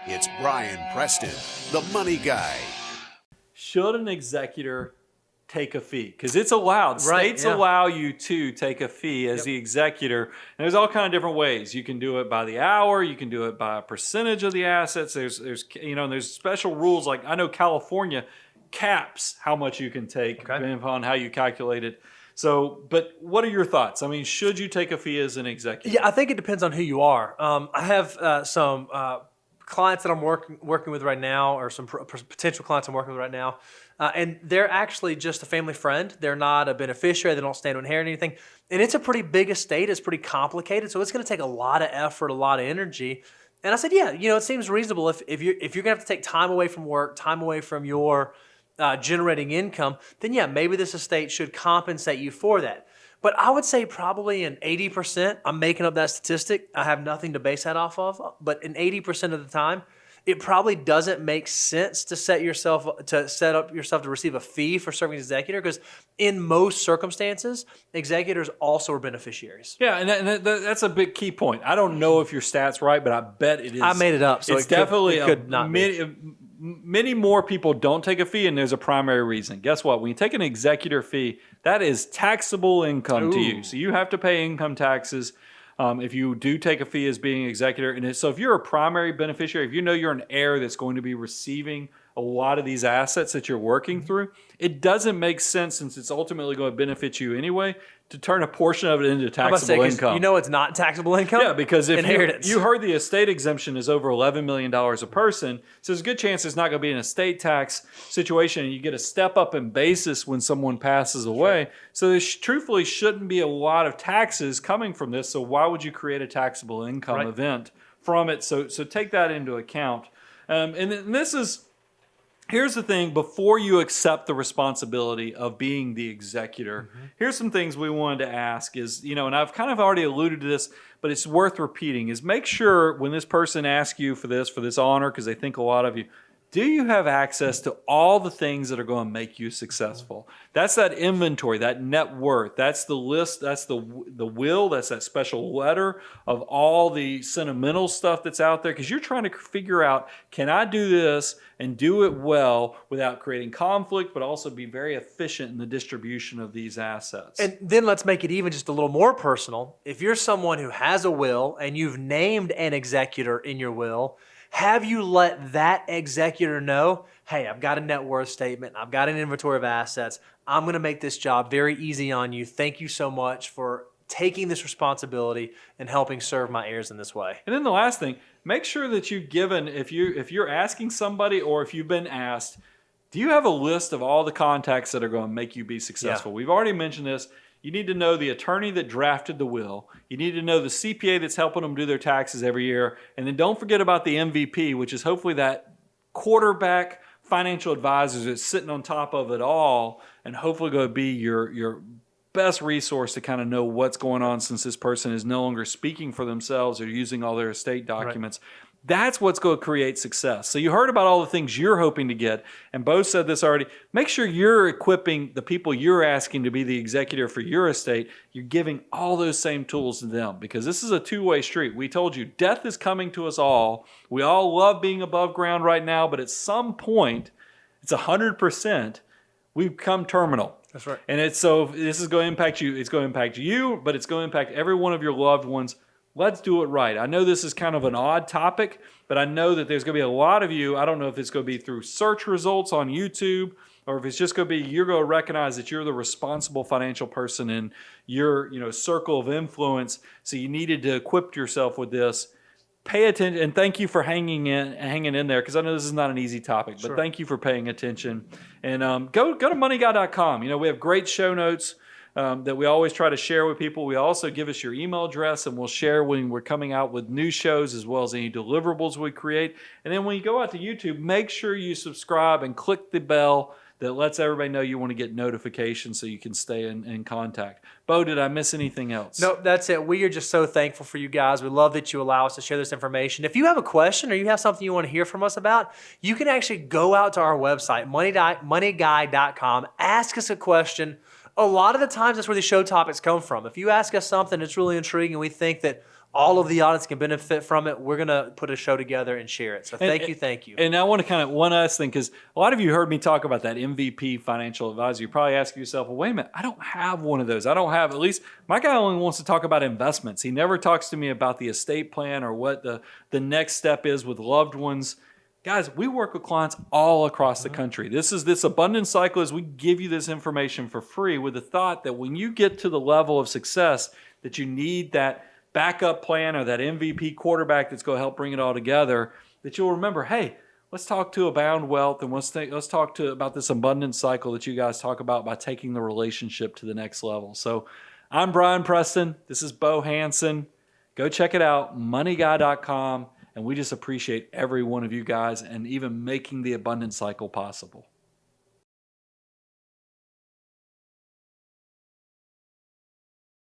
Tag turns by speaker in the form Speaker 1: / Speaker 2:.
Speaker 1: It's Brian Preston, the money guy.
Speaker 2: Should an executor take a fee? Because it's allowed.
Speaker 3: Right,
Speaker 2: States
Speaker 3: yeah.
Speaker 2: allow you to take a fee as the executor. And there's all kind of different ways. You can do it by the hour. You can do it by a percentage of the assets. There's special rules. Like I know California caps how much you can take depending upon how you calculate it. So, but what are your thoughts? I mean, should you take a fee as an executor?
Speaker 3: Yeah, I think it depends on who you are. I have some clients that I'm working with right now, or some potential clients I'm working with right now, and they're actually just a family friend. They're not a beneficiary. They don't stand to inherit anything, and it's a pretty big estate. It's pretty complicated, so it's going to take a lot of effort, a lot of energy. And I said, yeah, it seems reasonable if you're going to have to take time away from work, time away from your generating income, then yeah, maybe this estate should compensate you for that. But I would say probably in 80%, I'm making up that statistic. I have nothing to base that off of, but in 80% of the time, it probably doesn't make sense to set up yourself to receive a fee for serving as executor, because in most circumstances, executors also are beneficiaries.
Speaker 2: Yeah, and that's a big key point. I don't know if your stat's right, but I bet it is.
Speaker 3: I made it up, so
Speaker 2: it's definitely
Speaker 3: it could not be.
Speaker 2: Many more people don't take a fee, and there's a primary reason. Guess what? When you take an executor fee, that is taxable income to you. So you have to pay income taxes if you do take a fee as being an executor. And so if you're a primary beneficiary, if you know you're an heir that's going to be receiving a lot of these assets that you're working through, it doesn't make sense, since it's ultimately going to benefit you anyway, to turn a portion of it into taxable income.
Speaker 3: You know it's not taxable income?
Speaker 2: Yeah, because if
Speaker 3: inheritance.
Speaker 2: you heard the estate exemption is over $11 million a person, so there's a good chance it's not going to be an estate tax situation, and you get a step up in basis when someone passes away. Sure. So there truthfully shouldn't be a lot of taxes coming from this, so why would you create a taxable income event from it? So take that into account. Here's the thing, before you accept the responsibility of being the executor, here's some things we wanted to ask is, and I've kind of already alluded to this, but it's worth repeating, is make sure when this person asks you for this honor, because they think a lot of you, do you have access to all the things that are going to make you successful? That's that inventory, that net worth. That's the list. That's the will. That's that special letter of all the sentimental stuff that's out there. Because you're trying to figure out, can I do this and do it well without creating conflict, but also be very efficient in the distribution of these assets?
Speaker 3: And then let's make it even just a little more personal. If you're someone who has a will and you've named an executor in your will, have you let that executor know, hey, I've got a net worth statement, I've got an inventory of assets, I'm going to make this job very easy on you. Thank you so much for taking this responsibility and helping serve my heirs in this way.
Speaker 2: And then the last thing, make sure that you've given, if you're asking somebody or if you've been asked, do you have a list of all the contacts that are going to make you be successful?
Speaker 3: Yeah.
Speaker 2: We've already mentioned this. You need to know the attorney that drafted the will. You need to know the CPA that's helping them do their taxes every year. And then don't forget about the MVP, which is hopefully that quarterback financial advisor that's sitting on top of it all and hopefully going to be your best resource to kind of know what's going on, since this person is no longer speaking for themselves or using all their estate documents. Right. That's what's going to create success. So you heard about all the things you're hoping to get, and Bo said this already. Make sure you're equipping the people you're asking to be the executor for your estate. You're giving all those same tools to them, because this is a two-way street. We told you death is coming to us all. We all love being above ground right now, but at some point, it's 100%, we become terminal.
Speaker 3: That's right.
Speaker 2: And this is going to impact you. It's going to impact you, but it's going to impact every one of your loved ones. Let's do it right. I know this is kind of an odd topic, but I know that there's going to be a lot of you. I don't know if it's going to be through search results on YouTube, or if it's just going to be you're going to recognize that you're the responsible financial person in your circle of influence. So you needed to equip yourself with this. Pay attention, and thank you for hanging in there, because I know this is not an easy topic, but thank you for paying attention. And go to moneyguy.com. We have great show notes that we always try to share with people. We also give us your email address, and we'll share when we're coming out with new shows, as well as any deliverables we create. And then when you go out to YouTube, make sure you subscribe and click the bell that lets everybody know you want to get notifications so you can stay in contact. Bo, did I miss anything else?
Speaker 3: Nope, that's it. We are just so thankful for you guys. We love that you allow us to share this information. If you have a question or you have something you want to hear from us about, you can actually go out to our website, moneyguy.com, ask us a question. A lot of the times that's where the show topics come from. If you ask us something that's really intriguing and we think that all of the audience can benefit from it. We're going to put a show together and share it. So thank you.
Speaker 2: And I want to kind of one last thing, because a lot of you heard me talk about that MVP financial advisor. You probably ask yourself, well, wait a minute, I don't have one of those. I don't have, at least my guy only wants to talk about investments. He never talks to me about the estate plan or what the next step is with loved ones. Guys, we work with clients all across the country. This abundance cycle is we give you this information for free with the thought that when you get to the level of success that you need that backup plan or that MVP quarterback that's going to help bring it all together, that you'll remember, hey, let's talk to Abound Wealth, and let's talk about this abundance cycle that you guys talk about by taking the relationship to the next level. So I'm Brian Preston. This is Bo Hansen. Go check it out, moneyguy.com. And we just appreciate every one of you guys and even making the abundance cycle possible.